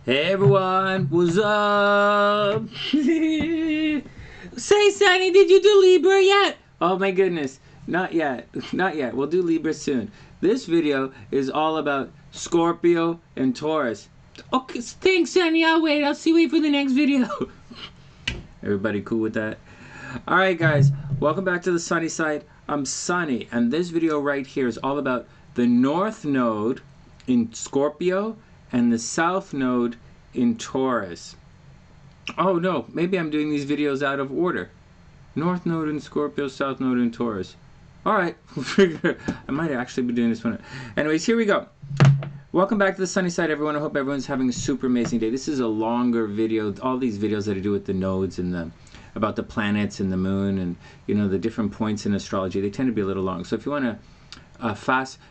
Hey everyone, what's up? Say, Sonny, did you do Libra yet? Oh my goodness, not yet, not yet. We'll do Libra soon. This video is all about Scorpio and Taurus. Okay, thanks, Sonny. I'll wait. I'll wait for the next video. Everybody cool with that? All right, guys, welcome back to the Sunny Side. I'm Sonny, and this video right here is all about the North Node in Scorpio and the South Node in Taurus. Oh no, maybe I'm doing these videos out of order. North Node in Scorpio, South Node in Taurus. Alright, I might actually be doing this one. Anyways, here we go. Welcome back to the Sunny Side, everyone. I hope everyone's having a super amazing day. This is a longer video. All these videos that I do with the nodes and about the planets and the moon and, you know, the different points in astrology, they tend to be a little long. So if you want to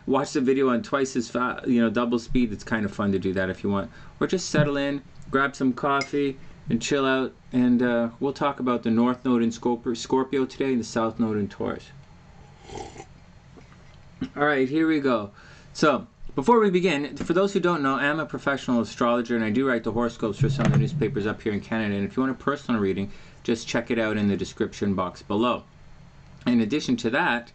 watch the video on twice as fast, you know, double speed. It's kind of fun to do that if you want, or just settle in, grab some coffee and chill out, and we'll talk about the North Node in Scorpio today and the South Node in Taurus. All right, here we go. So before we begin, for those who don't know, I'm a professional astrologer and I do write the horoscopes for some of the newspapers up here in Canada, and if you want a personal reading, just check it out in the description box below. In addition to that,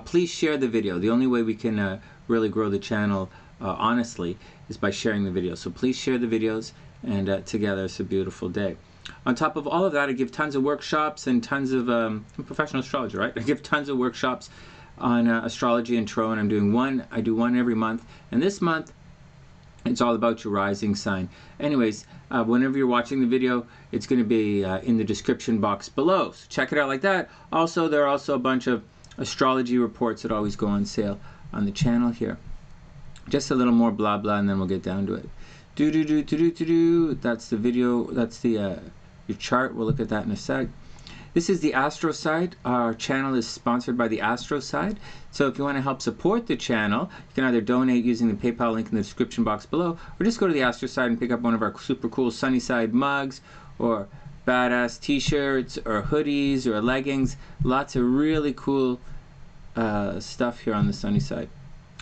please share the video. The only way we can really grow the channel, honestly, is by sharing the video. So please share the videos, and together it's a beautiful day. On top of all of that, I give tons of workshops and tons of, I'm a professional astrologer, right? I give tons of workshops on astrology and tarot, and I do one every month. And this month, it's all about your rising sign. Anyways, whenever you're watching the video, it's going to be in the description box below. So check it out like that. Also, there are also a bunch of astrology reports that always go on sale on the channel here. Just a little more blah blah, and then we'll get down to it. That's the video. That's the your chart. We'll look at that in a sec. This is the Astro side. Our channel is sponsored by the Astro side. So if you want to help support the channel, you can either donate using the PayPal link in the description box below, or just go to the Astro side and pick up one of our super cool SunnySide mugs, or badass t-shirts, or hoodies, or leggings. Lots of really cool stuff here on the Sunny Side.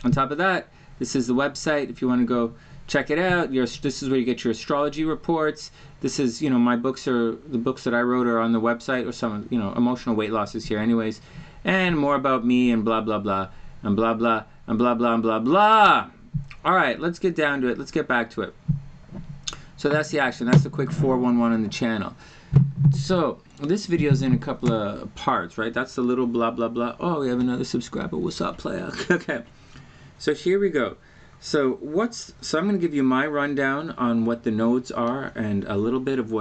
On top of that, this is the website. If you want to go check it out, this is where you get your astrology reports. This is, you know, my books are the books that I wrote are on the website, or some, you know, emotional weight loss is here anyways, and more about me and blah blah blah and blah blah and blah blah and blah blah. All right, let's get down to it. Let's get back to it. So that's the action. That's the quick 411 on the channel. So this video is in a couple of parts, right? That's the little blah blah blah. Oh, we have another subscriber. What's up, player? Okay. So here we go. So I'm going to give you my rundown on what the nodes are and a little bit of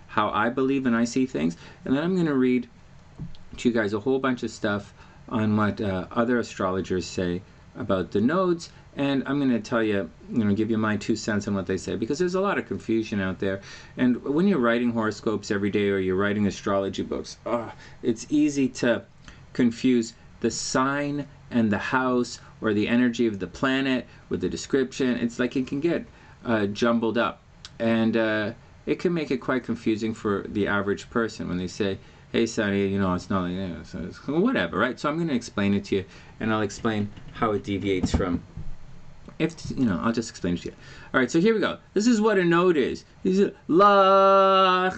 how I believe and I see things, and then I'm going to read to you guys a whole bunch of stuff on what other astrologers say about the nodes, and I'm going to tell you, give you my 2 cents on what they say, because there's a lot of confusion out there. And when you're writing horoscopes every day, or you're writing astrology books, it's easy to confuse the sign and the house, or the energy of the planet with the description. It's like it can get jumbled up, and it can make it quite confusing for the average person when they say, hey Sonny, you know, it's not like that, so it's whatever, right? So I'm going to explain it to you, and I'll explain how it deviates from, I'll just explain it to you. All right, so here we go. This is what a node is. This is la.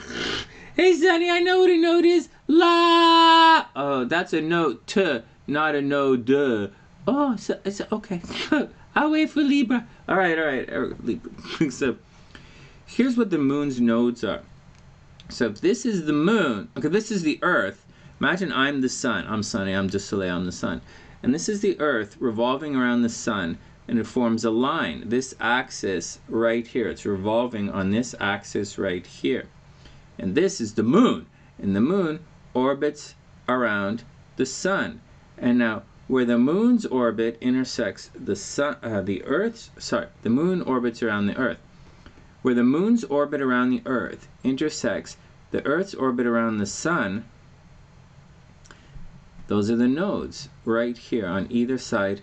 Hey Sonny, I know what a node is. La. Oh, that's a note t, not a node duh. Oh, it's okay. I'll wait for Libra. All right, Libra. So here's what the moon's nodes are. So if this is the moon, okay, this is the Earth. Imagine I'm the sun. I'm Sunny. I'm du Soleil. I'm the sun. And this is the Earth revolving around the sun, and it forms a line. This axis right here. It's revolving on this axis right here. And this is the moon. And the moon orbits around the sun. And now, where the moon's orbit intersects the sun, the moon orbits around the Earth. Where the moon's orbit around the Earth intersects the Earth's orbit around the sun, those are the nodes right here on either side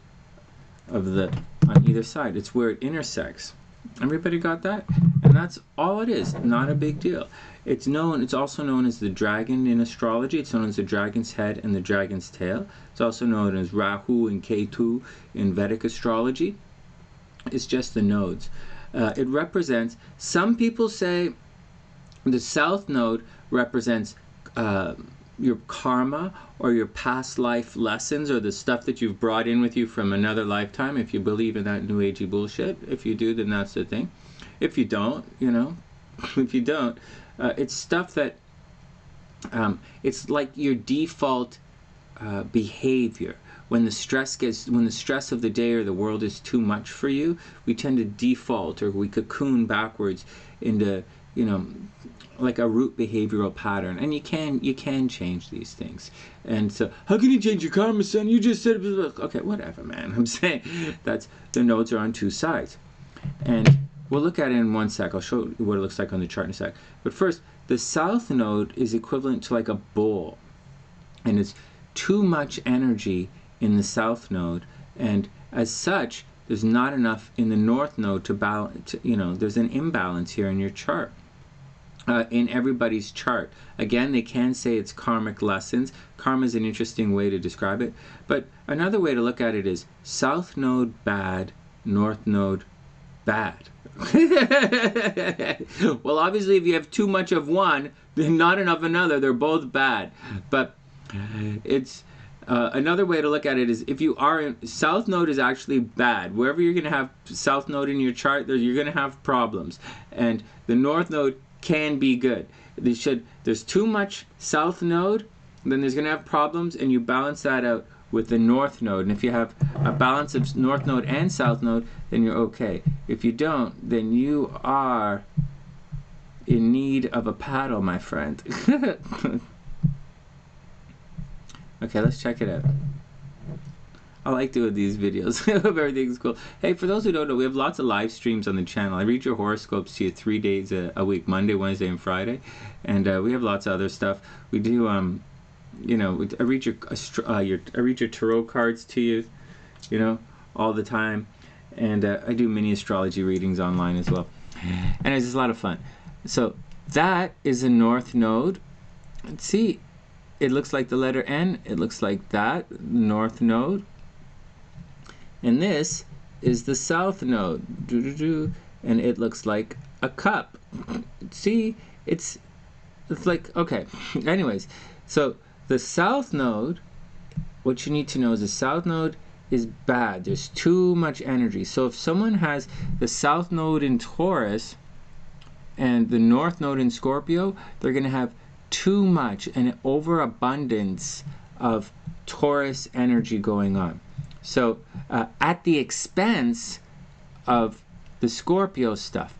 It's where it intersects. Everybody got that? And that's all it is. Not a big deal. It's also known as the dragon in astrology. It's known as the dragon's head and the dragon's tail. It's also known as Rahu and Ketu in Vedic astrology. It's just the nodes. It represents, some people say the South Node represents your karma or your past life lessons, or the stuff that you've brought in with you from another lifetime, if you believe in that new agey bullshit. If you do, then that's the thing. If you don't, you know, if you don't, it's stuff that, it's like your default behavior. When the stress of the day or the world is too much for you, we tend to default, or we cocoon backwards into, you know, like a root behavioral pattern. And you can change these things. And so, how can you change your karma, son? You just said, okay, whatever, man. I'm saying that's, the nodes are on two sides. And we'll look at it in one sec. I'll show you what it looks like on the chart in a sec. But first, the South Node is equivalent to like a bowl. And it's too much energy in the South Node. And as such, there's not enough in the North Node to balance, you know, there's an imbalance here in your chart. In everybody's chart. Again, they can say it's karmic lessons. Karma is an interesting way to describe it. But another way to look at it is South Node bad, North Node bad. Well, obviously, if you have too much of one, then not enough of another. They're both bad. But it's another way to look at it is, if you are in, South Node is actually bad. Wherever you're going to have South Node in your chart, you're going to have problems. And the North Node can be good. There's too much South Node, then there's going to have problems, and you balance that out with the North Node. And if you have a balance of North Node and South Node, then you're okay. If you don't, then you are in need of a paddle, my friend. Okay, let's check it out. I like doing these videos. I hope everything's cool. Hey, for those who don't know, we have lots of live streams on the channel. I read your horoscopes to you 3 days a week, Monday, Wednesday, and Friday. And we have lots of other stuff. We do, you know, I read your tarot cards to you, you know, all the time. And I do mini astrology readings online as well. And it's just a lot of fun. So that is a North Node. Let's see. It looks like the letter N. It looks like that, North Node. And this is the South Node. And it looks like a cup. See, it's like, okay. Anyways, so the South Node, what you need to know is the South Node is bad. There's too much energy. So if someone has the South Node in Taurus and the North Node in Scorpio, they're going to have too much, an overabundance of Taurus energy going on. So at the expense of the Scorpio stuff.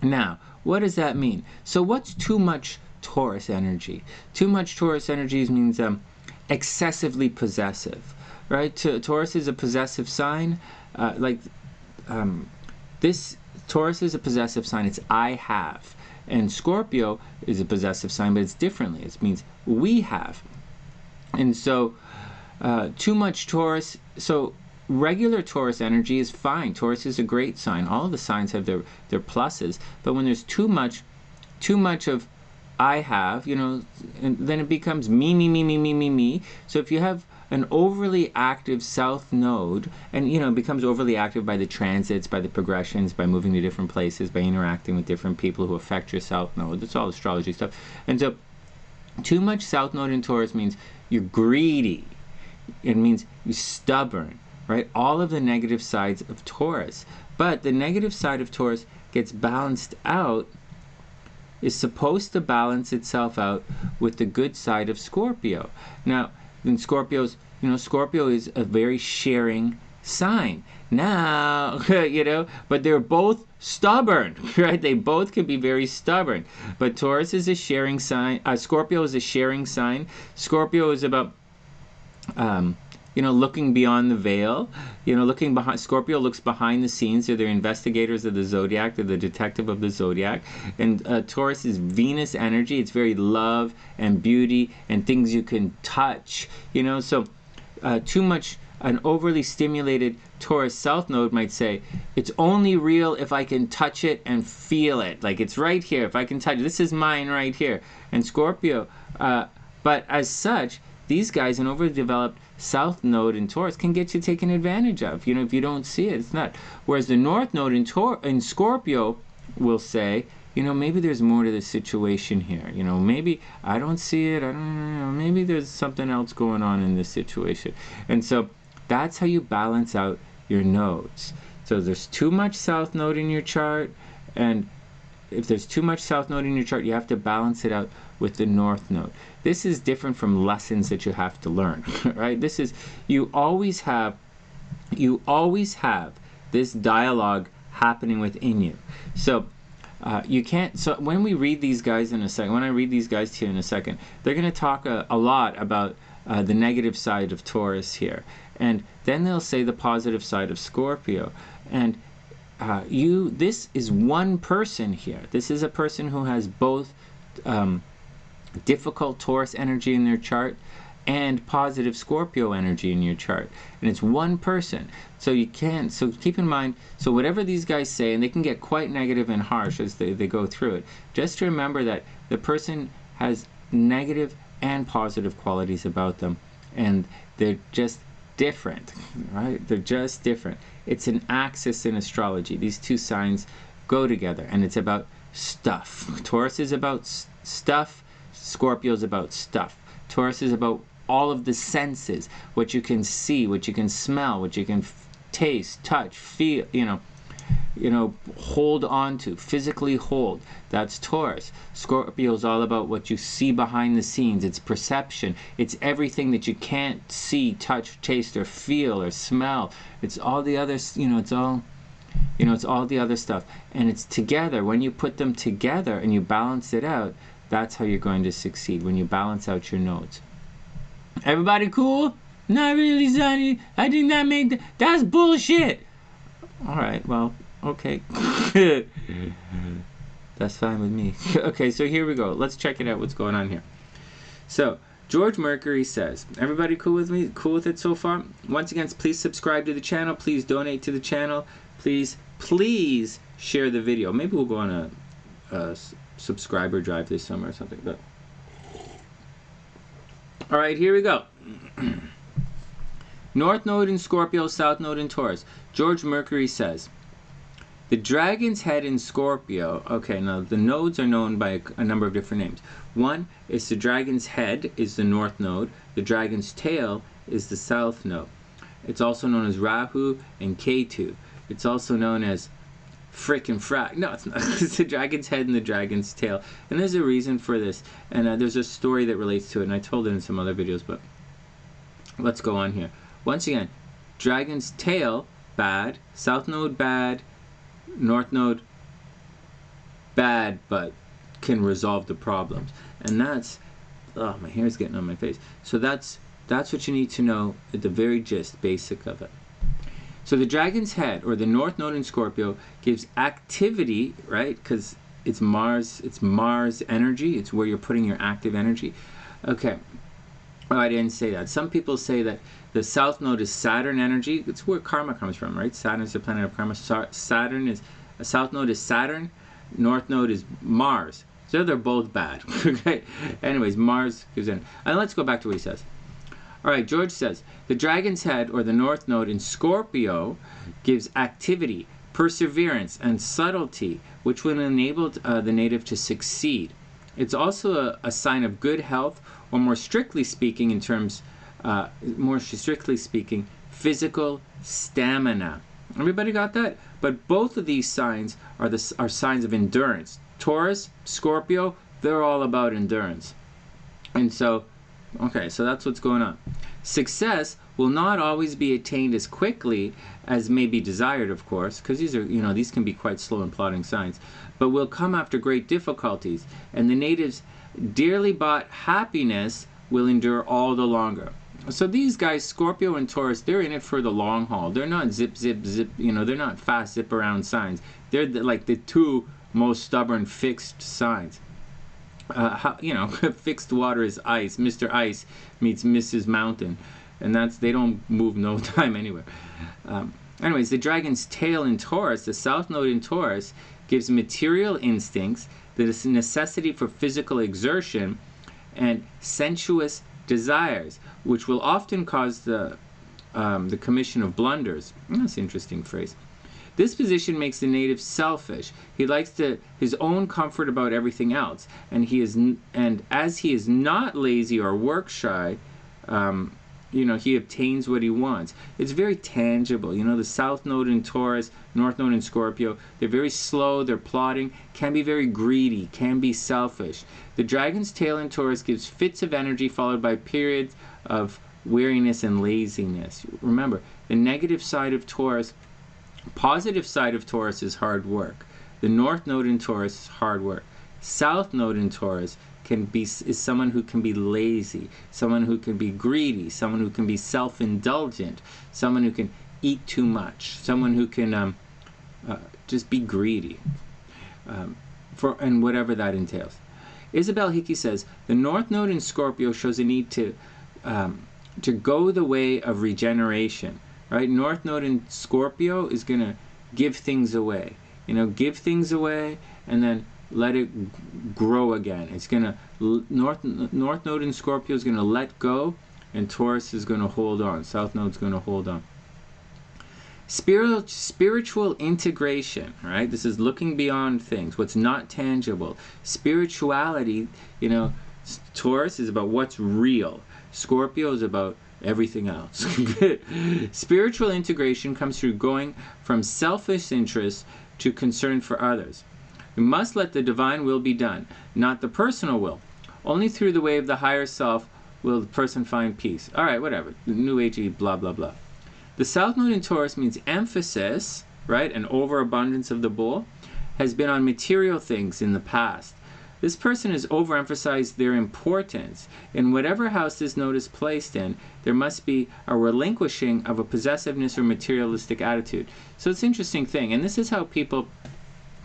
Now, what does that mean? So what's too much Taurus energy? Too much Taurus energy means excessively possessive, right? Taurus is a possessive sign. This Taurus is a possessive sign. It's I have. And Scorpio is a possessive sign, but it's differently. It means we have. And so too much Taurus, so regular Taurus energy is fine. Taurus is a great sign. All the signs have their pluses. But when there's too much of I have, you know, and then it becomes me, me, me, me, me, me, me. So if you have an overly active South Node, and you know, it becomes overly active by the transits, by the progressions, by moving to different places, by interacting with different people who affect your South Node. That's all astrology stuff. And so too much South Node in Taurus means you're greedy. It means you're stubborn, right? All of the negative sides of Taurus. But the negative side of Taurus gets balanced out, is supposed to balance itself out with the good side of Scorpio. Now, in Scorpio is a very sharing sign. Now, you know, but they're both stubborn, right? They both can be very stubborn. But Taurus is a sharing sign. Scorpio is a sharing sign. Scorpio is about, you know, looking beyond the veil. You know, looking behind. Scorpio looks behind the scenes. They're the investigators of the zodiac. They're the detective of the zodiac. And Taurus is Venus energy. It's very love and beauty and things you can touch. You know, so too much. An overly stimulated Taurus South Node might say, it's only real if I can touch it and feel it. Like, it's right here. If I can touch it, this is mine right here. And Scorpio, but as such, these guys, an overdeveloped south node in Taurus can get you taken advantage of. You know, if you don't see it, it's not. Whereas the north node in Scorpio will say, you know, maybe there's more to the situation here. You know, maybe I don't see it. I don't know. Maybe there's something else going on in this situation. And so that's how you balance out your nodes. So there's too much south node in your chart, and if there's too much south node in your chart, you have to balance it out with the north node. This is different from lessons that you have to learn, right? This is, you always have this dialogue happening within you. So you can't, so when we read these guys in a second, when I read these guys to you in a second, they're going to talk a lot about the negative side of Taurus here. And then they'll say the positive side of Scorpio. And this is one person here. This is a person who has both difficult Taurus energy in their chart and positive Scorpio energy in your chart. And it's one person. So you can't, so keep in mind, so whatever these guys say, and they can get quite negative and harsh as they go through it, just remember that the person has negative and positive qualities about them. And they're just different, right? They're just different. It's an axis in astrology. These two signs go together, and it's about stuff. Taurus is about stuff. Scorpio is about stuff. Taurus is about all of the senses, what you can see, what you can smell, what you can taste, touch, feel, hold on to, physically hold. That's Taurus. Scorpio is all about what you see behind the scenes. It's perception. It's everything that you can't see, touch, taste, or feel, or smell. It's all the other, it's all the other stuff. And it's together. When you put them together and you balance it out, that's how you're going to succeed, when you balance out your nodes. Everybody cool? Not really, Sonny. I did not make that's bullshit. All right, well, okay. That's fine with me. Okay, so here we go. Let's check it out, what's going on here. So, George Mercury says, everybody cool with me? Cool with it so far? Once again, please subscribe to the channel. Please donate to the channel. Please share the video. Maybe we'll go on a subscriber drive this summer or something. But all right, here we go. North node in Scorpio, south node in Taurus. George Mercury says, the dragon's head in Scorpio. Okay, now the nodes are known by a number of different names. One is the dragon's head is the north node. The dragon's tail is the south node. It's also known as Rahu and Ketu. It's also known as frickin' frack. No, it's not. It's the dragon's head and the dragon's tail. And there's a reason for this. And there's a story that relates to it. And I told it in some other videos, but let's go on here. Once again, dragon's tail, bad. South node, bad. North node, bad, but can resolve the problems. And that's, oh, my hair's getting on my face. So that's what you need to know at the very basic of it. So the dragon's head, or the north node in Scorpio, gives activity, right? Because it's Mars energy. It's where you're putting your active energy. Okay. Oh, I didn't say that. Some people say that the south node is Saturn energy. It's where karma comes from, right? Saturn is the planet of karma. South node is Saturn. North node is Mars. So they're both bad. Okay. Anyways, Mars gives in. And let's go back to what he says. All right, George says, the dragon's head, or the north node in Scorpio, gives activity, perseverance, and subtlety, which will enable the native to succeed. It's also a sign of good health, or more strictly speaking, physical stamina. Everybody got that? But both of these signs are signs of endurance. Taurus, Scorpio, they're all about endurance. And so, okay, so that's what's going on. Success will not always be attained as quickly as may be desired, of course, because these can be quite slow and plodding signs, but will come after great difficulties, and the natives' dearly bought happiness will endure all the longer. So these guys, Scorpio and Taurus, they're in it for the long haul. They're not zip, zip, zip, they're not fast zip around signs. They're like the two most stubborn fixed signs. Fixed water is ice. Mr. Ice meets Mrs. Mountain, and they don't move no time anywhere. Anyways, the dragon's tail in Taurus, the south node in Taurus, gives material instincts, the necessity for physical exertion, and sensuous desires, which will often cause the commission of blunders. That's an interesting phrase. This position makes the native selfish. He likes his own comfort about everything else, and as he is not lazy or work shy, he obtains what he wants. It's very tangible. The South Node in Taurus, North Node in Scorpio, they're very slow, they're plodding, can be very greedy, can be selfish. The dragon's tail in Taurus gives fits of energy followed by periods of weariness and laziness. Remember, the negative side of Taurus, positive side of Taurus is hard work. The North Node in Taurus is hard work. South Node in Taurus is someone who can be lazy, someone who can be greedy, someone who can be self-indulgent, someone who can eat too much, someone who can just be greedy, and whatever that entails. Isabel Hickey says, the North Node in Scorpio shows a need to go the way of regeneration. Right? North Node in Scorpio is going to give things away. Give things away and then let it grow again. It's going to, North Node in Scorpio is going to let go, and Taurus is going to hold on. South Node is going to hold on. Spiritual integration, right? This is looking beyond things, what's not tangible. Spirituality, Taurus is about what's real. Scorpio is about everything else. Spiritual integration comes through going from selfish interest to concern for others. We must let the divine will be done, not the personal will. Only through the way of the higher self will the person find peace. All right, whatever. New agey, blah, blah, blah. The South Node in Taurus means emphasis, right? An overabundance of the bull has been on material things in the past. This person has overemphasized their importance. In whatever house this node is placed in, there must be a relinquishing of a possessiveness or materialistic attitude. So it's an interesting thing. And this is how people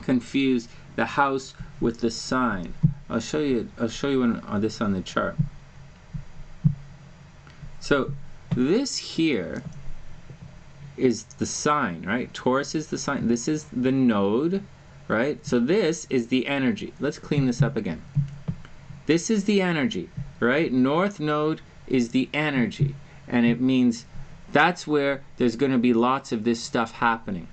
confuse the house with the sign. I'll show you this on the chart. So this here is the sign, right? Taurus is the sign. This is the node. Right? So this is the energy. Let's clean this up again. This is the energy, right? North Node is the energy. And it means that's where there's going to be lots of this stuff happening.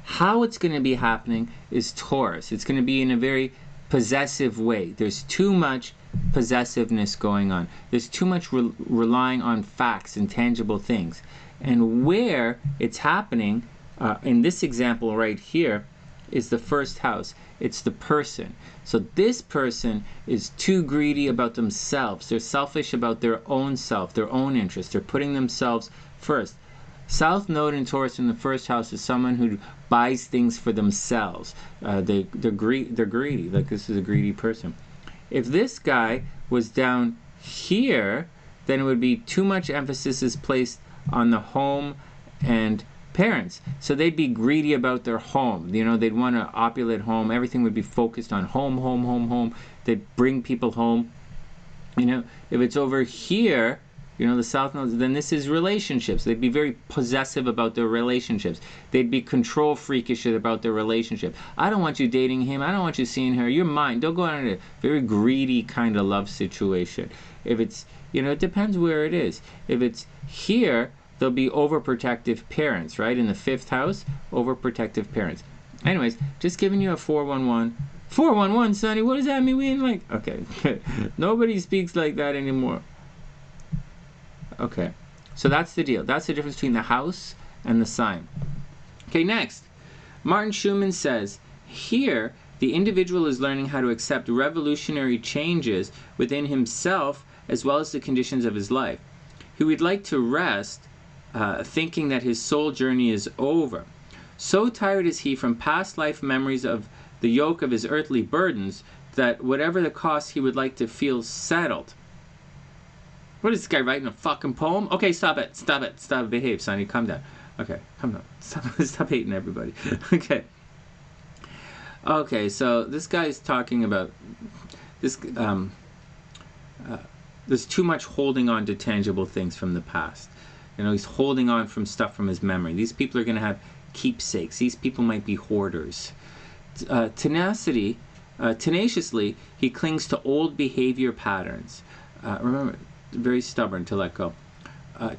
How it's going to be happening is Taurus. It's going to be in a very possessive way. There's too much possessiveness going on. There's too much relying on facts and tangible things. And where it's happening, in this example right here, is the first house. It's the person. So this person is too greedy about themselves. They're selfish about their own self, their own interests. They're putting themselves first. South Node in Taurus in the first house is someone who buys things for themselves. They're greedy. Like, this is a greedy person. If this guy was down here, then it would be too much emphasis is placed on the home and parents. So they'd be greedy about their home. They'd want an opulent home. Everything would be focused on home, home, home, home. They'd bring people home. If it's over here, the South Node, then this is relationships. They'd be very possessive about their relationships. They'd be control freakish about their relationship. I don't want you dating him. I don't want you seeing her. You're mine. Don't go on a very greedy kind of love situation. If it's, it depends where it is. If it's here, there'll be overprotective parents, right? In the fifth house, overprotective parents. Anyways, just giving you a 411. 411, Sonny, what does that mean? We ain't like... Okay. Nobody speaks like that anymore. Okay. So that's the deal. That's the difference between the house and the sign. Okay, next. Martin Schumann says, here, the individual is learning how to accept revolutionary changes within himself as well as the conditions of his life. He would like to rest, thinking that his soul journey is over. So tired is he from past life memories of the yoke of his earthly burdens that whatever the cost, he would like to feel settled. What is this guy writing, a fucking poem? Okay, stop it. Stop it. Stop. Behave, Sonny. Calm down. Okay, calm down. Stop hating everybody. Okay. Okay, so this guy's talking about this. There's too much holding on to tangible things from the past. He's holding on from stuff from his memory. These people are going to have keepsakes. These people might be hoarders. Tenaciously, he clings to old behavior patterns. remember, very stubborn to let go.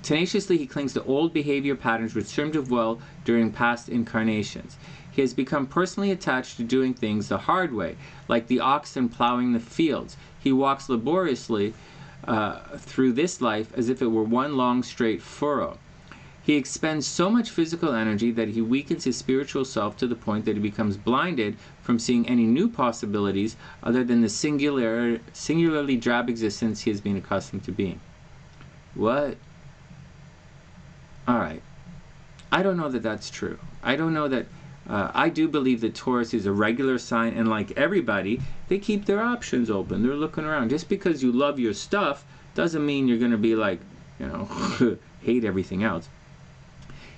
Tenaciously, he clings to old behavior patterns which served him well during past incarnations. He has become personally attached to doing things the hard way, like the oxen plowing the fields. He walks laboriously through this life as if it were one long straight furrow. He expends so much physical energy that he weakens his spiritual self to the point that he becomes blinded from seeing any new possibilities other than the singularly drab existence he has been accustomed to being. What? Alright. I don't know that that's true. I don't know that... I do believe that Taurus is a regular sign, and like everybody, they keep their options open. They're looking around. Just because you love your stuff doesn't mean you're going to be like, you know, hate everything else.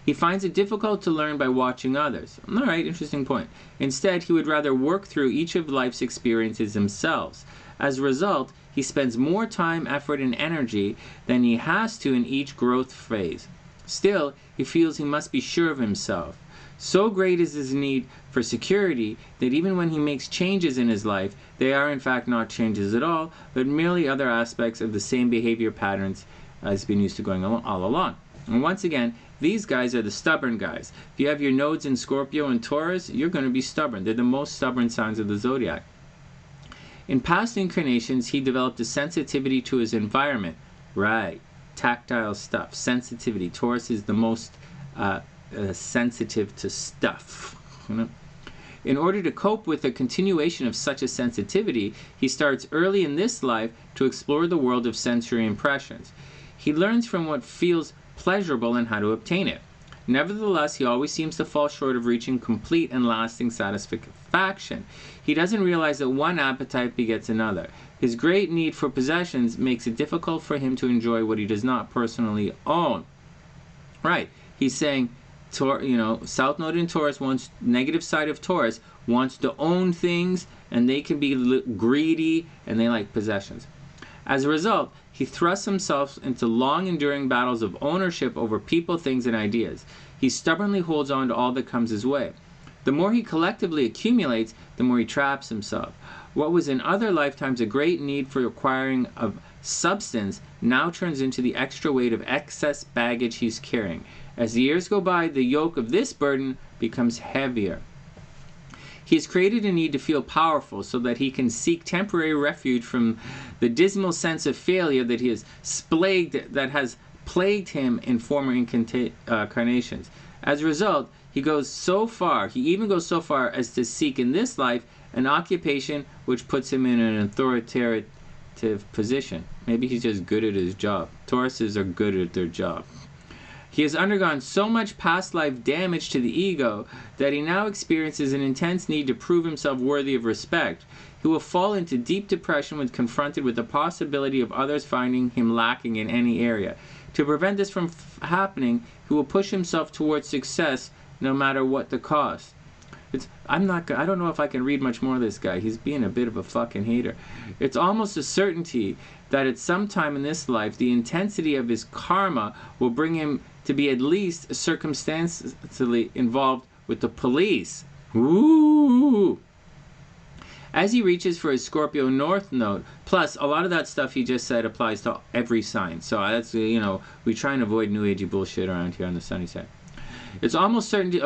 He finds it difficult to learn by watching others. Alright, interesting point. Instead, he would rather work through each of life's experiences himself. As a result, he spends more time, effort, and energy than he has to in each growth phase. Still, he feels he must be sure of himself. So great is his need for security that even when he makes changes in his life, they are in fact not changes at all, but merely other aspects of the same behavior patterns as been used to going all along. And once again, these guys are the stubborn guys. If you have your nodes in Scorpio and Taurus, you're going to be stubborn. They're the most stubborn signs of the zodiac. In past incarnations, he developed a sensitivity to his environment. Right. Tactile stuff. Sensitivity. Taurus is the most sensitive to stuff. You know? In order to cope with a continuation of such a sensitivity, he starts early in this life to explore the world of sensory impressions. He learns from what feels pleasurable and how to obtain it. Nevertheless, he always seems to fall short of reaching complete and lasting satisfaction. He doesn't realize that one appetite begets another. His great need for possessions makes it difficult for him to enjoy what he does not personally own. Right. He's saying, South Node in Taurus wants, negative side of Taurus wants to own things, and they can be greedy, and they like possessions. As a result, he thrusts himself into long-enduring battles of ownership over people, things, and ideas. He stubbornly holds on to all that comes his way. The more he collectively accumulates, the more he traps himself. What was in other lifetimes a great need for acquiring of substance now turns into the extra weight of excess baggage he's carrying. As the years go by, the yoke of this burden becomes heavier. He has created a need to feel powerful so that he can seek temporary refuge from the dismal sense of failure that has plagued him in former incarnations. As a result, he even goes so far as to seek in this life an occupation which puts him in an authoritative position. Maybe he's just good at his job. Tauruses are good at their job. He has undergone so much past life damage to the ego that he now experiences an intense need to prove himself worthy of respect. He will fall into deep depression when confronted with the possibility of others finding him lacking in any area. To prevent this from happening, he will push himself towards success no matter what the cost. I don't know if I can read much more of this guy. He's being a bit of a fucking hater. It's almost a certainty that at some time in this life, the intensity of his karma will bring him to be at least circumstantially involved with the police. Ooh! As he reaches for his Scorpio North node, plus a lot of that stuff he just said applies to every sign. So that's, we try and avoid new agey bullshit around here on the sunny side. It's almost certain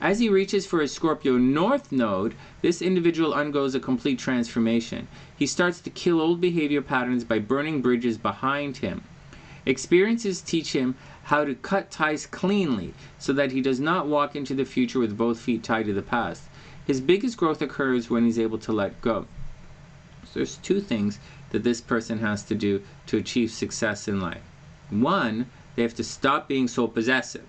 as he reaches for his Scorpio North node, this individual undergoes a complete transformation. He starts to kill old behavior patterns by burning bridges behind him. Experiences teach him how to cut ties cleanly so that he does not walk into the future with both feet tied to the past. His biggest growth occurs when he's able to let go. So there's two things that this person has to do to achieve success in life. One, they have to stop being so possessive.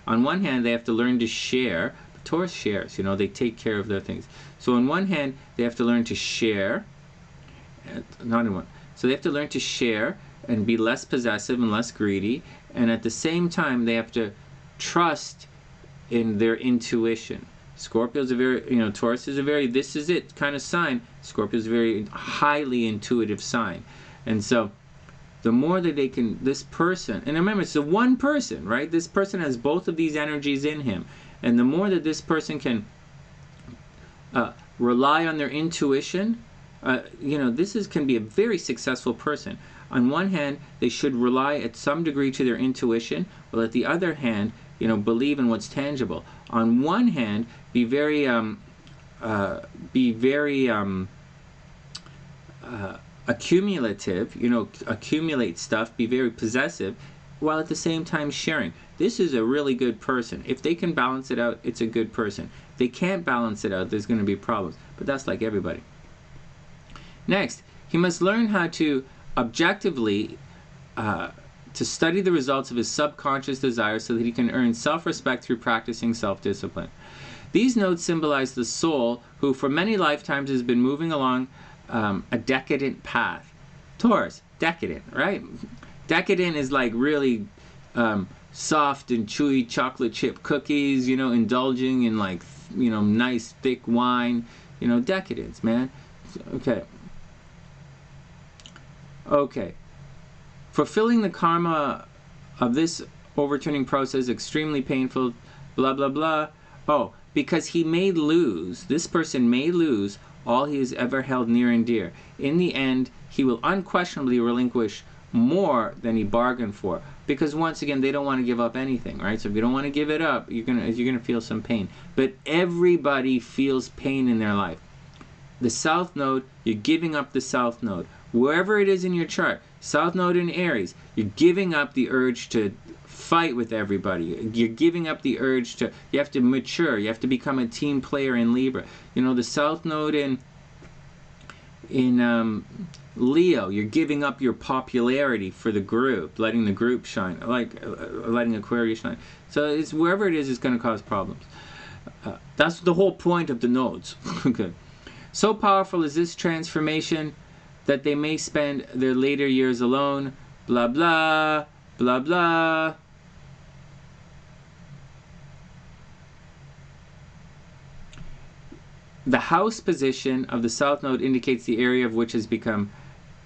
On one hand, they have to learn to share. But Taurus shares. They take care of their things. So on one hand, they have to learn to share. So they have to learn to share and be less possessive and less greedy. And at the same time, they have to trust in their intuition. Scorpio's a very, Taurus is a very this is it kind of sign. Scorpio's a very highly intuitive sign. And so the more that they can, this person, and remember, it's the one person, right? This person has both of these energies in him. And the more that this person can rely on their intuition, can be a very successful person. On one hand, they should rely at some degree to their intuition, while at the other hand, believe in what's tangible. On one hand, be very accumulative, accumulate stuff, be very possessive, while at the same time sharing. This is a really good person. If they can balance it out, it's a good person. If they can't balance it out, there's going to be problems. But that's like everybody. Next, he must learn how to objectively to study the results of his subconscious desires so that he can earn self-respect through practicing self-discipline. These nodes symbolize the soul who for many lifetimes has been moving along a decadent path. Taurus, decadent, right? Decadent is like really soft and chewy chocolate chip cookies, indulging in like, nice thick wine, decadence, man. Okay. Fulfilling the karma of this overturning process is extremely painful, blah, blah, blah. Oh, because this person may lose all he has ever held near and dear. In the end, he will unquestionably relinquish more than he bargained for. Because once again, they don't want to give up anything, right? So if you don't want to give it up, you're gonna feel some pain. But everybody feels pain in their life. The South Node, you're giving up the South Node. Wherever it is in your chart, South Node in Aries, you're giving up the urge to fight with everybody. You're giving up the urge to, you have to mature, you have to become a team player in Libra. The South Node in Leo, you're giving up your popularity for the group, letting the group shine, like letting Aquarius shine. So it's wherever it is going to cause problems. That's the whole point of the nodes. Okay. So powerful is this transformation that they may spend their later years alone, blah, blah, blah, blah. The house position of the South Node indicates the area of which has become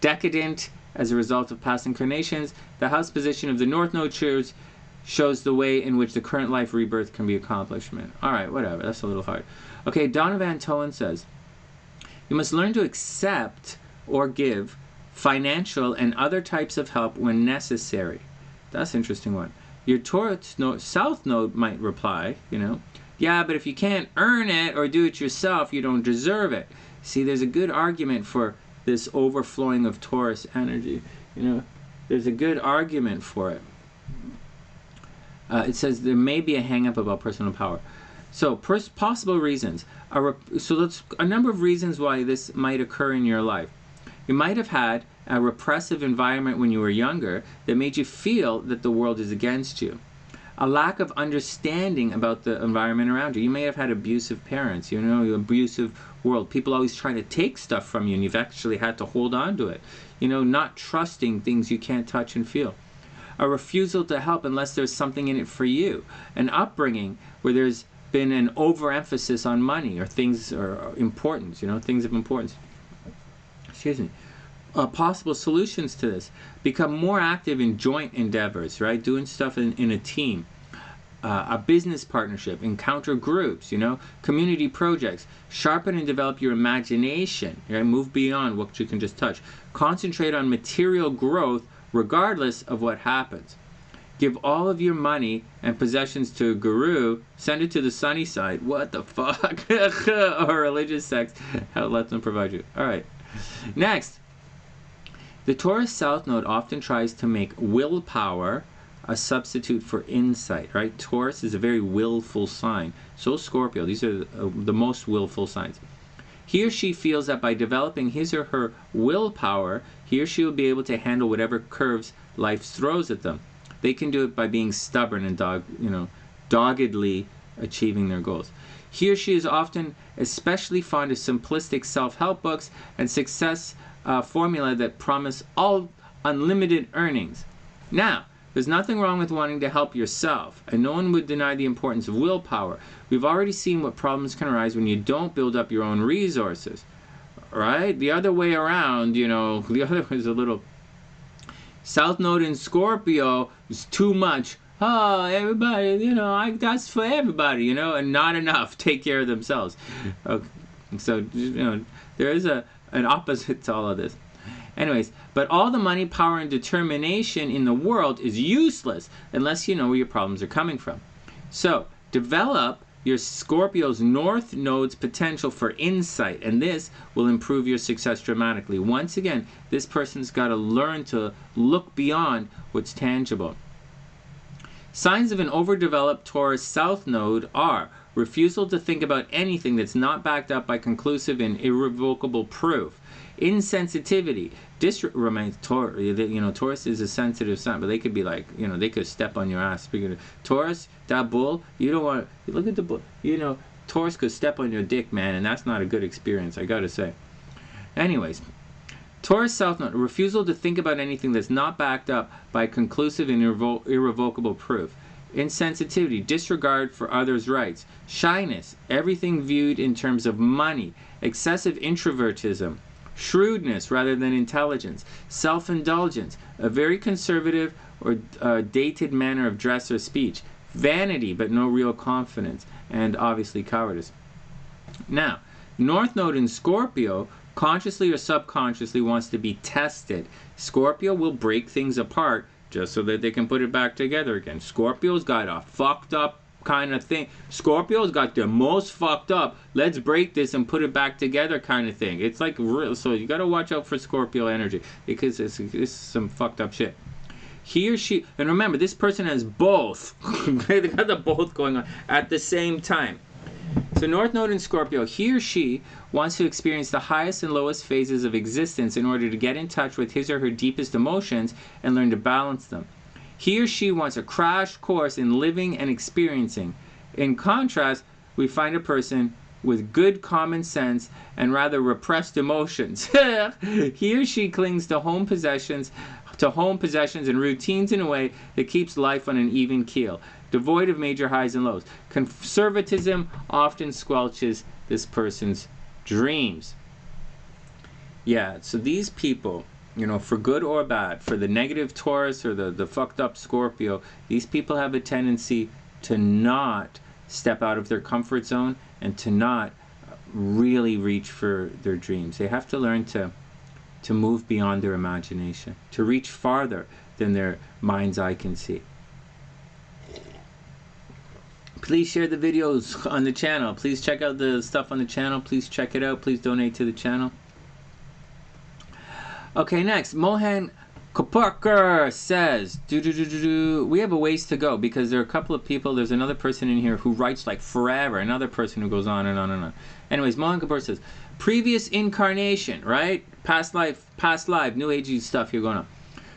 decadent as a result of past incarnations. The house position of the North Node shows the way in which the current life rebirth can be accomplished. All right, whatever. That's a little hard. Okay, Donovan Towan says, you must learn to accept or give financial and other types of help when necessary. That's an interesting one. Your Taurus node, South Node might reply, yeah, but if you can't earn it or do it yourself, you don't deserve it. See, there's a good argument for this overflowing of Taurus energy. There's a good argument for it. It says there may be a hang-up about personal power. So, possible reasons. A number of reasons why this might occur in your life. You might have had a repressive environment when you were younger that made you feel that the world is against you. A lack of understanding about the environment around you. You may have had abusive parents, abusive world. People always trying to take stuff from you and you've actually had to hold on to it. Not trusting things you can't touch and feel. A refusal to help unless there's something in it for you. An upbringing where there's been an overemphasis on money or things or importance, things of importance. Excuse me. Possible solutions to this. Become more active in joint endeavors, right? Doing stuff in a team. A business partnership. Encounter groups, community projects. Sharpen and develop your imagination. Right? Move beyond what you can just touch. Concentrate on material growth regardless of what happens. Give all of your money and possessions to a guru. Send it to the SunnySide. What the fuck? Or religious sects. Let them provide you. All right. Next. The Taurus South Node often tries to make willpower a substitute for insight, right? Taurus is a very willful sign. So Scorpio. These are the most willful signs. He or she feels that by developing his or her willpower, he or she will be able to handle whatever curves life throws at them. They can do it by being stubborn and doggedly achieving their goals. He or she is often especially fond of simplistic self-help books and success formula that promise all unlimited earnings. Now, there's nothing wrong with wanting to help yourself, and no one would deny the importance of willpower. We've already seen what problems can arise when you don't build up your own resources, right? The other way around, the other was a little... South Node in Scorpio is too much. Oh, everybody, that's for everybody, and not enough. Take care of themselves. Okay. So, there is an opposite to all of this. Anyways, but all the money, power, and determination in the world is useless unless you know where your problems are coming from. So, develop your Scorpio's North Node's potential for insight, and this will improve your success dramatically. Once again, this person's got to learn to look beyond what's tangible. Signs of an overdeveloped Taurus South Node are refusal to think about anything that's not backed up by conclusive and irrevocable proof. Insensitivity. Taurus is a sensitive sign, but they could be like, they could step on your ass. Speaking of Taurus, that bull, you don't want to look at the bull. Taurus could step on your dick, man, and that's not a good experience, I gotta say. Anyways, Taurus South Node, refusal to think about anything that's not backed up by conclusive and irrevocable proof. Insensitivity, disregard for others' rights. Shyness, everything viewed in terms of money. Excessive introvertism. Shrewdness rather than intelligence. Self-indulgence, a very conservative or dated manner of dress or speech. Vanity but no real confidence. And obviously cowardice. Now, North Node in Scorpio consciously or subconsciously wants to be tested. Scorpio will break things apart just so that they can put it back together again. Scorpio's got a fucked up kind of thing. Scorpio's got the most fucked up, let's break this and put it back together kind of thing. It's like real, so you got to watch out for Scorpio energy because it's some fucked up shit. He or she, and remember, this person has both. They got the both going on at the same time. So North Node in Scorpio, he or she wants to experience the highest and lowest phases of existence in order to get in touch with his or her deepest emotions and learn to balance them. He or she wants a crash course in living and experiencing. In contrast, we find a person with good common sense and rather repressed emotions. He or she clings to home possessions and routines in a way that keeps life on an even keel, devoid of major highs and lows. Conservatism often squelches this person's dreams. Yeah, so these people, for good or bad, for the negative Taurus or the fucked up Scorpio, these people have a tendency to not step out of their comfort zone and to not really reach for their dreams. They have to learn to move beyond their imagination, to reach farther than their mind's eye can see. Please share the videos on the channel. Please check out the stuff on the channel. Please check it out. Please donate to the channel. Okay, next, Mohan Kaparkar says, we have a ways to go because there are a couple of people. There's another person in here who writes like forever. Another person who goes on and on and on. Anyways, Mohan Kaparkar says, previous incarnation, right? Past life, new agey stuff here going on.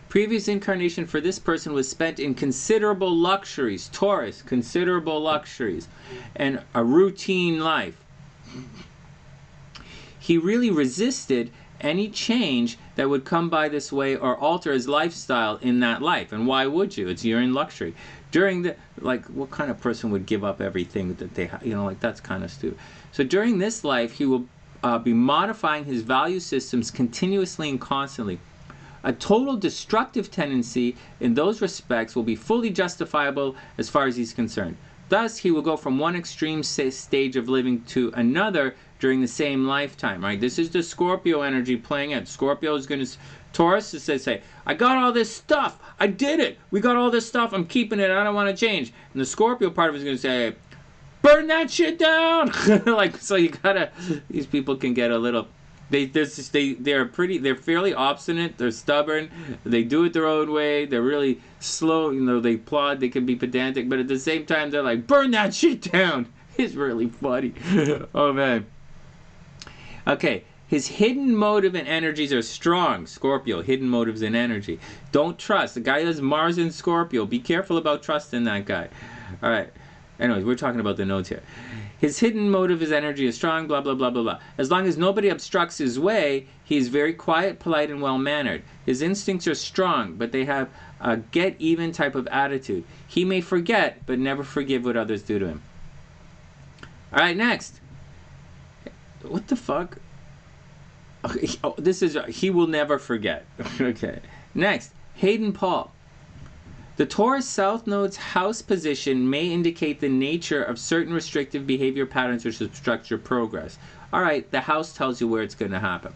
Previous incarnation for this person was spent in considerable luxuries, Taurus, considerable luxuries, and a routine life. He really resisted any change that would come by this way or alter his lifestyle in that life. And why would you? You're in luxury. During the, what kind of person would give up everything that they have? That's kind of stupid. So during this life, he will be modifying his value systems continuously and constantly. A total destructive tendency in those respects will be fully justifiable as far as he's concerned. Thus, he will go from one extreme stage of living to another during the same lifetime, right? This is the Scorpio energy playing out. Scorpio is going to, Taurus is to say, I got all this stuff. I did it. We got all this stuff. I'm keeping it. I don't want to change. And the Scorpio part of it is going to say, burn that shit down. So you gotta, these people can get a little, they're fairly obstinate, they're stubborn, they do it their own way, they're really slow, they plod, they can be pedantic, but at the same time they're like, burn that shit down. It's really funny. Oh man. Okay, his hidden motive and energies are strong. Scorpio, hidden motives and energy. Don't trust. The guy has Mars in Scorpio. Be careful about trusting that guy. Alright. Anyways, we're talking about the nodes here. His hidden motive, his energy is strong, blah, blah, blah, blah, blah. As long as nobody obstructs his way, he is very quiet, polite, and well-mannered. His instincts are strong, but they have a get-even type of attitude. He may forget, but never forgive what others do to him. Alright, next. What the fuck? Okay, oh, this is, he will never forget. Okay. Next, Hayden Paul. The Taurus South Node's house position may indicate the nature of certain restrictive behavior patterns which obstruct your progress. Alright, the house tells you where it's going to happen.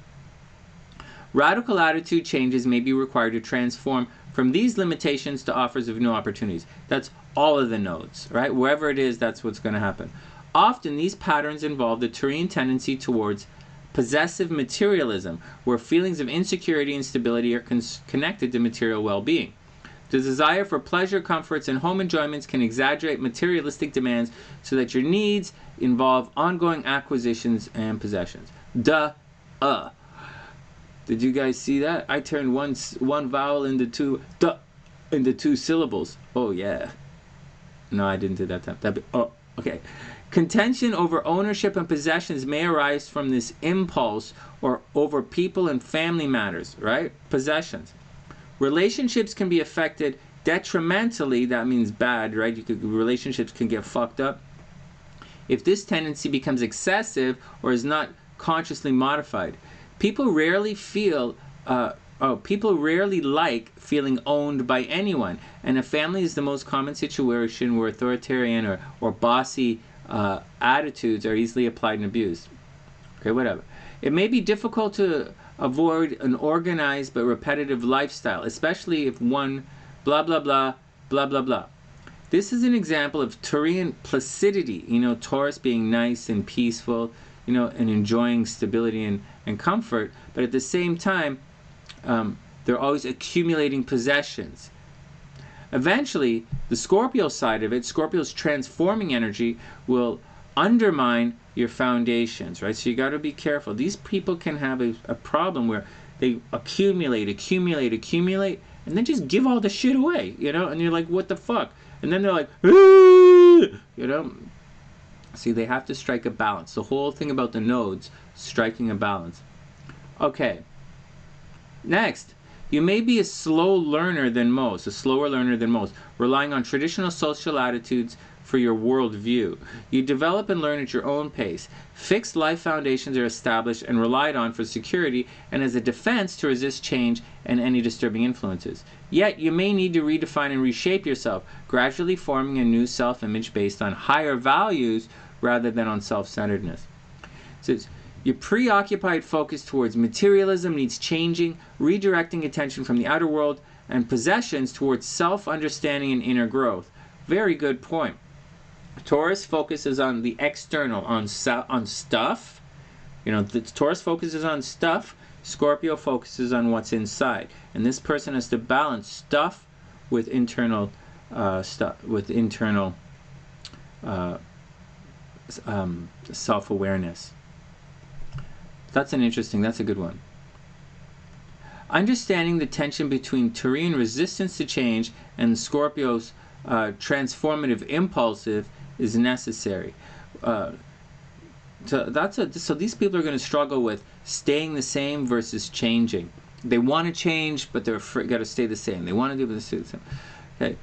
Radical attitude changes may be required to transform from these limitations to offers of new opportunities. That's all of the nodes, right? Wherever it is, that's what's going to happen. Often these patterns involve the Taurian tendency towards possessive materialism, where feelings of insecurity and stability are connected to material well-being. The desire for pleasure, comforts, and home enjoyments can exaggerate materialistic demands so that your needs involve ongoing acquisitions and possessions. Did you guys see that? I turned one vowel into two syllables. Oh yeah. No, I didn't do that time. Okay. Contention over ownership and possessions may arise from this impulse or over people and family matters, right? Possessions. Relationships can be affected detrimentally, that means bad, right? Relationships can get fucked up if this tendency becomes excessive or is not consciously modified. People rarely like feeling owned by anyone, and a family is the most common situation where authoritarian or bossy attitudes are easily applied and abused. Okay, whatever. It may be difficult to avoid an organized but repetitive lifestyle, especially if one blah blah blah blah blah blah. This is an example of Taurian placidity, Taurus being nice and peaceful, and enjoying stability and comfort, but at the same time, they're always accumulating possessions. Eventually, the Scorpio side of it, Scorpio's transforming energy, will undermine your foundations, right? So you got to be careful. These people can have a problem where they accumulate, and then just give all the shit away, and you're like, what the fuck? And then they're like, See, they have to strike a balance. The whole thing about the nodes, striking a balance. Okay. Next, you may be a slower learner than most, relying on traditional social attitudes for your worldview. You develop and learn at your own pace. Fixed life foundations are established and relied on for security and as a defense to resist change and any disturbing influences. Yet, you may need to redefine and reshape yourself, gradually forming a new self-image based on higher values rather than on self-centeredness. So your preoccupied focus towards materialism needs changing, redirecting attention from the outer world and possessions towards self-understanding and inner growth. Very good point. Taurus focuses on the external, on stuff. Taurus focuses on stuff. Scorpio focuses on what's inside. And this person has to balance stuff with internal self-awareness. That's a good one. Understanding the tension between Taurian resistance to change and Scorpio's transformative impulsive is necessary. So these people are going to struggle with staying the same versus changing. They want to change, but they're got to stay the same. They want to do, but they stay the same. Okay.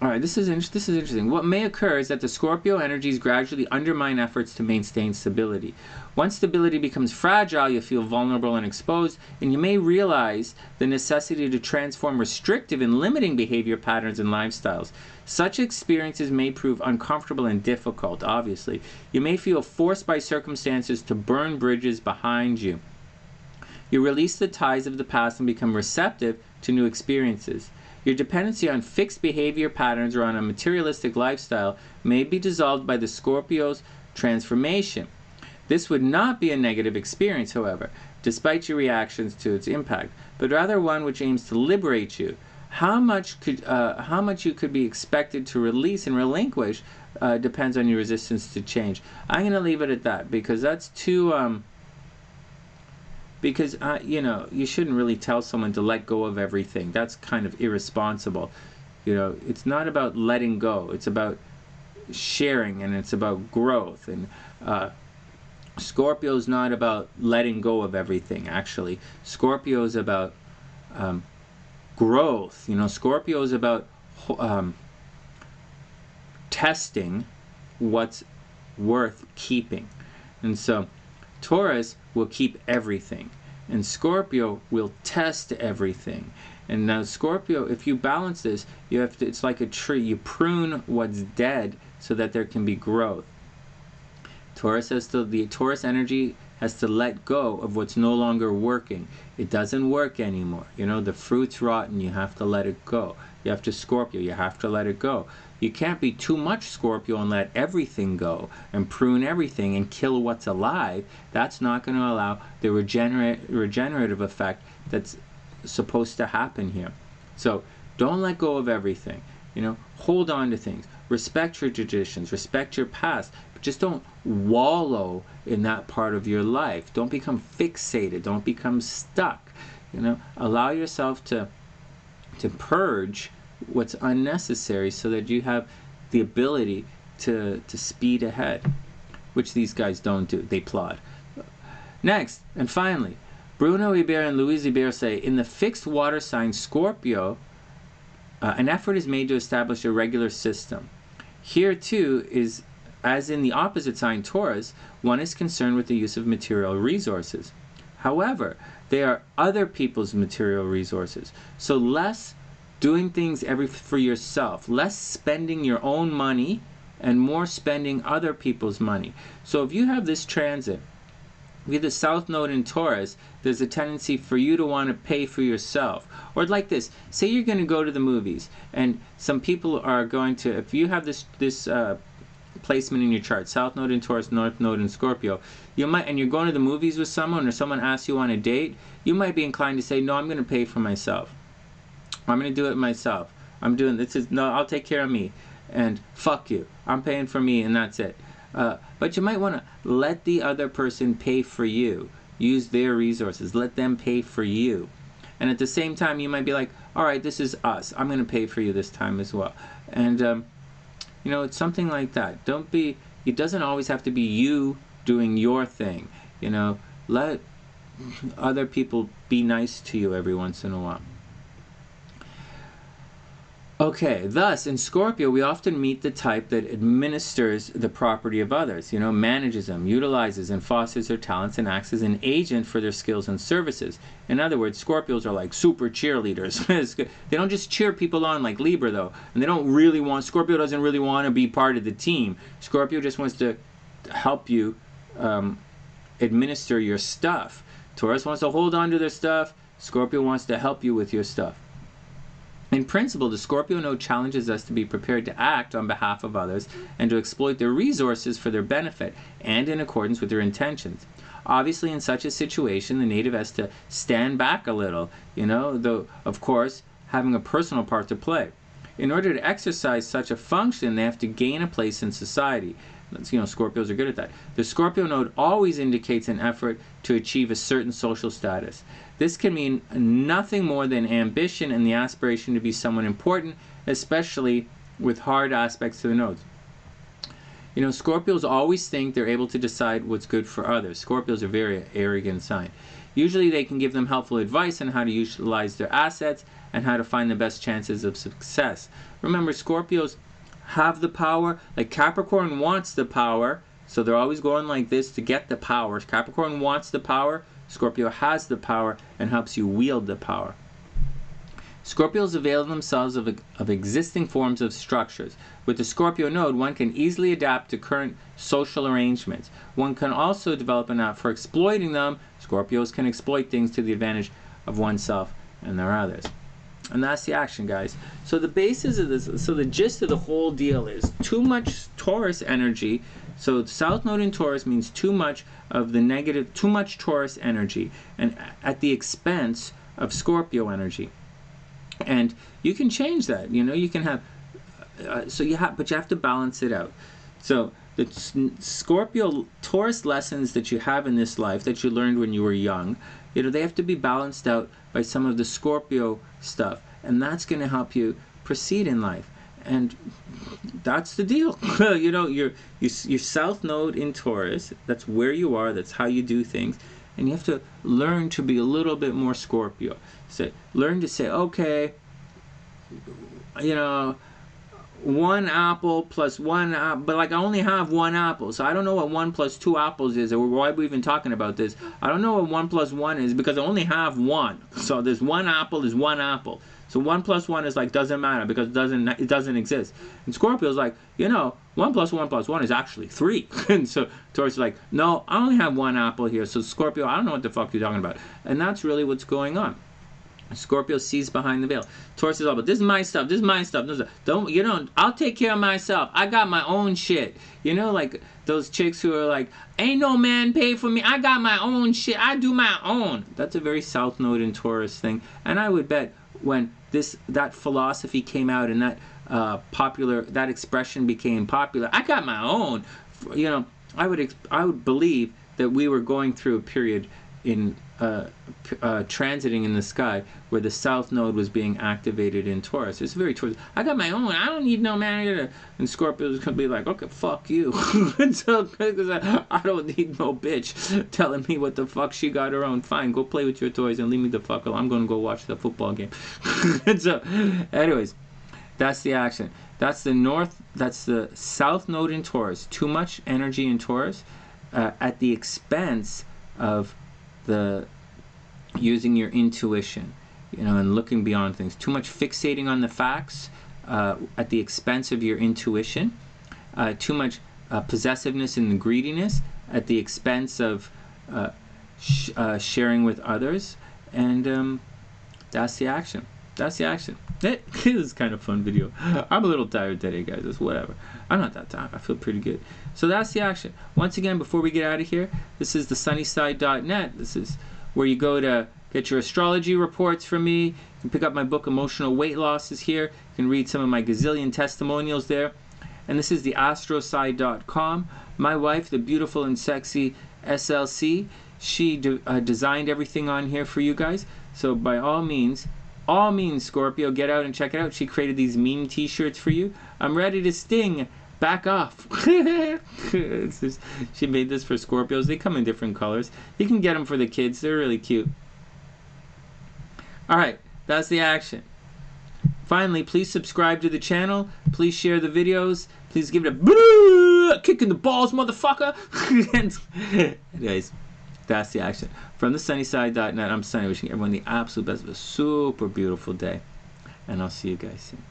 All right, this is interesting. What may occur is that the Scorpio energies gradually undermine efforts to maintain stability. Once stability becomes fragile, you feel vulnerable and exposed, and you may realize the necessity to transform restrictive and limiting behavior patterns and lifestyles. Such experiences may prove uncomfortable and difficult, obviously. You may feel forced by circumstances to burn bridges behind you. You release the ties of the past and become receptive to new experiences. Your dependency on fixed behavior patterns or on a materialistic lifestyle may be dissolved by the Scorpio's transformation. This would not be a negative experience, however, despite your reactions to its impact, but rather one which aims to liberate you. How much you could be expected to release and relinquish depends on your resistance to change. I'm going to leave it at that because that's too... Because, you shouldn't really tell someone to let go of everything. That's kind of irresponsible. It's not about letting go. It's about sharing, and it's about growth. And Scorpio's not about letting go of everything, actually. Scorpio's about growth. Scorpio's about testing what's worth keeping. And so Taurus will keep everything, and Scorpio will test everything. And now Scorpio, if you balance this, it's like a tree. You prune what's dead so that there can be growth. The Taurus energy has to let go of what's no longer working. It doesn't work anymore. You know, the fruit's rotten, you have to let it go. You have to Scorpio, you have to let it go. You can't be too much Scorpio and let everything go and prune everything and kill what's alive. That's not going to allow the regenerative effect that's supposed to happen here. So don't let go of everything. You know, hold on to things. Respect your traditions, respect your past, but just don't wallow in that part of your life. Don't become fixated, don't become stuck. You know, allow yourself to purge what's unnecessary so that you have the ability to speed ahead, which these guys don't do. They plod. Next, and finally, Bruno Iber and Louise Iber say, in the fixed water sign Scorpio, an effort is made to establish a regular system. Here too is, as in the opposite sign Taurus, one is concerned with the use of material resources. However, they are other people's material resources. So less doing things for yourself, less spending your own money and more spending other people's money. So if you have this transit, with the South Node in Taurus, there's a tendency for you to want to pay for yourself. Or like this, say you're going to go to the movies, and some people are going to, if you have this placement in your chart, South Node in Taurus, North Node in Scorpio, you might, and you're going to the movies with someone, or someone asks you on a date, you might be inclined to say, no, I'm going to pay for myself. I'm going to do it myself. I'm doing this. No, I'll take care of me. And fuck you. I'm paying for me, and that's it. But you might want to let the other person pay for you. Use their resources. Let them pay for you. And at the same time, you might be like, all right, this is us. I'm going to pay for you this time as well. And, you know, it's something like that. Don't be, it doesn't always have to be you doing your thing. You know, let other people be nice to you every once in a while. Okay, thus, in Scorpio, we often meet the type that administers the property of others, you know, manages them, utilizes and fosters their talents, and acts as an agent for their skills and services. In other words, Scorpios are like super cheerleaders. They don't just cheer people on like Libra, though. And they don't really want, Scorpio doesn't really want to be part of the team. Scorpio just wants to help you administer your stuff. Taurus wants to hold on to their stuff. Scorpio wants to help you with your stuff. In principle, the Scorpio node challenges us to be prepared to act on behalf of others and to exploit their resources for their benefit and in accordance with their intentions. Obviously, in such a situation, the native has to stand back a little, you know, though, of course, having a personal part to play. In order to exercise such a function, they have to gain a place in society. You know, Scorpios are good at that. The Scorpio node always indicates an effort to achieve a certain social status. This can mean nothing more than ambition and the aspiration to be someone important, especially with hard aspects to the nodes. You know, Scorpios always think they're able to decide what's good for others. Scorpios are a very arrogant sign. Usually they can give them helpful advice on how to utilize their assets and how to find the best chances of success. Remember, Scorpios have the power. Like Capricorn wants the power, so they're always going like this to get the power. Capricorn wants the power. Scorpio has the power and helps you wield the power. Scorpios avail themselves of existing forms of structures. With the Scorpio node, one can easily adapt to current social arrangements. One can also develop an art for exploiting them. Scorpios can exploit things to the advantage of oneself and their others. And that's the action, guys. So the basis of this, so the gist of the whole deal is too much Taurus energy. So South Node in Taurus means too much of the negative, too much Taurus energy, and at the expense of Scorpio energy. And you can change that. You know, you can have, but you have to balance it out. So the Scorpio Taurus lessons that you have in this life that you learned when you were young, you know, they have to be balanced out by some of the Scorpio stuff, and that's going to help you proceed in life. And that's the deal. You know, your South Node in Taurus, that's where you are, that's how you do things, and you have to learn to be a little bit more Scorpio. So learn to say, okay, you know, one apple plus one apple, but like I only have one apple, so I don't know what 1 plus 2 apples is, or why are we even talking about this. I don't know what 1 plus 1 is because I only have one. So there's one apple is one apple. So 1 + 1 is like doesn't matter because it doesn't exist. And Scorpio's like, you know, 1 + 1 + 1 is actually 3. And so Taurus is like, no, I only have 1 apple here. So Scorpio, I don't know what the fuck you're talking about. And that's really what's going on. Scorpio sees behind the veil. Taurus is all about, this is my stuff, this is my stuff. Don't, you know, I'll take care of myself. I got my own shit. You know, like those chicks who are like, ain't no man pay for me. I got my own shit. I do my own. That's a very South Node in Taurus thing. And I would bet when that philosophy came out and that that expression became popular, I got my own. You know, I would believe that we were going through a period in transiting in the sky where the South Node was being activated in Taurus. It's very Taurus. I got my own. I don't need no man. And Scorpio's gonna be like, okay, fuck you. So, I don't need no bitch telling me what the fuck she got her own. Fine, go play with your toys and leave me the fuck alone. I'm gonna go watch the football game. So, anyways, that's the action. That's the South Node in Taurus. Too much energy in Taurus at the expense of using your intuition, you know, and looking beyond things. Too much fixating on the facts at the expense of your intuition. Too much possessiveness and greediness at the expense of sharing with others. And that's the action. That's the action. It is kind of a fun video. I'm a little tired today, guys. It's whatever. I'm not that tired. I feel pretty good. So that's the action. Once again, before we get out of here, this is TheSunnySide.net. This is where you go to get your astrology reports from me. You can pick up my book, Emotional Weight Loss, is here. You can read some of my gazillion testimonials there. And this is the Astroside.com. My wife, the beautiful and sexy SLC, she designed everything on here for you guys. So by all means, Scorpio, get out and check it out. She created these meme t-shirts for you. I'm ready to sting. Back off. She made this for Scorpios. They come in different colors. You can get them for the kids. They're really cute. Alright, that's the action. Finally, please subscribe to the channel. Please share the videos. Please give it a kick in the balls, motherfucker. Anyways, that's the action. From TheSunnySide.net, I'm Sunny, wishing everyone the absolute best of a super beautiful day. And I'll see you guys soon.